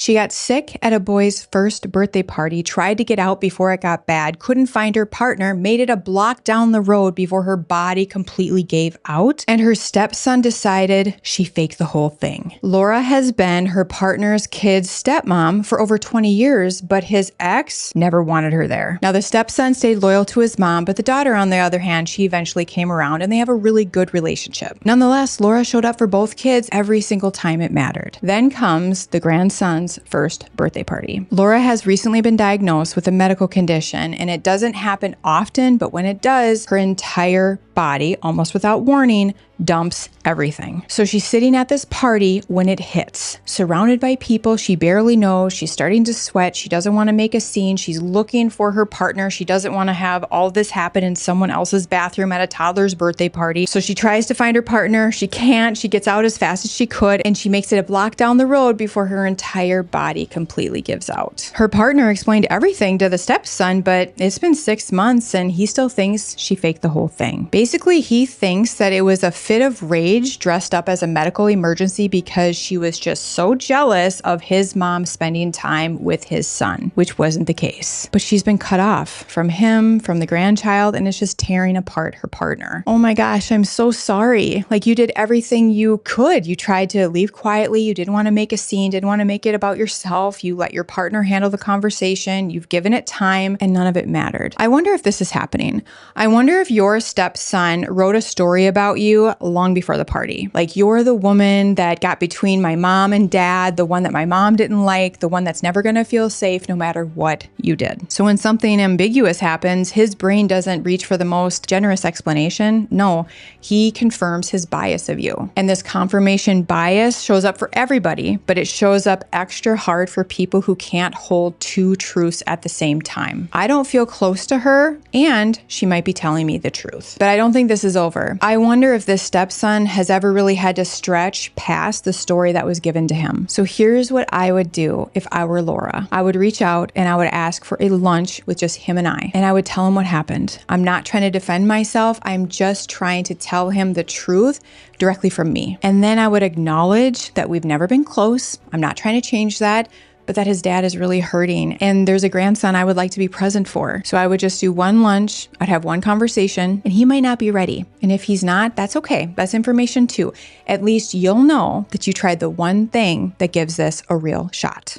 She got sick at a boy's first birthday party, tried to get out before it got bad, couldn't find her partner, made it a block down the road before her body completely gave out, and her stepson decided she faked the whole thing. Laura has been her partner's kid's stepmom for over 20 years, but his ex never wanted her there. Now, the stepson stayed loyal to his mom, but the daughter, on the other hand, she eventually came around and they have a really good relationship. Nonetheless, Laura showed up for both kids every single time it mattered. Then comes the grandson's first birthday party. Laura has recently been diagnosed with a medical condition, and it doesn't happen often, but when it does, her entire body, almost without warning, dumps everything. So she's sitting at this party when it hits, surrounded by people she barely knows. She's starting to sweat. She doesn't want to make a scene. She's looking for her partner. She doesn't want to have all this happen in someone else's bathroom at a toddler's birthday party. So she tries to find her partner. She can't. She gets out as fast as she could, and she makes it a block down the road before her entire body completely gives out. Her partner explained everything to the stepson, but it's been 6 months and he still thinks she faked the whole thing. Basically, he thinks that it was a fit of rage dressed up as a medical emergency because she was just so jealous of his mom spending time with his son, which wasn't the case. But she's been cut off from him, from the grandchild, and it's just tearing apart her partner. Oh my gosh, I'm so sorry. Like, you did everything you could. You tried to leave quietly. You didn't want to make a scene, didn't want to make it about yourself. You let your partner handle the conversation. You've given it time, and none of it mattered. I wonder if this is happening. I wonder if your stepson wrote a story about you long before the party. Like, you're the woman that got between my mom and dad, the one that my mom didn't like, the one that's never going to feel safe no matter what you did. So when something ambiguous happens, his brain doesn't reach for the most generous explanation. No, he confirms his bias of you. And this confirmation bias shows up for everybody, but it shows up extra hard for people who can't hold two truths at the same time. I don't feel close to her, and she might be telling me the truth. But I don't think this is over. I wonder if this stepson has ever really had to stretch past the story that was given to him. So here's what I would do if I were Laura. I would reach out and I would ask for a lunch with just him and I would tell him what happened. I'm not trying to defend myself. I'm just trying to tell him the truth directly from me. And then I would acknowledge that we've never been close. I'm not trying to change that, but that his dad is really hurting and there's a grandson I would like to be present for. So I would just do one lunch, I'd have one conversation, and he might not be ready. And if he's not, that's okay. That's information too. At least you'll know that you tried the one thing that gives this a real shot.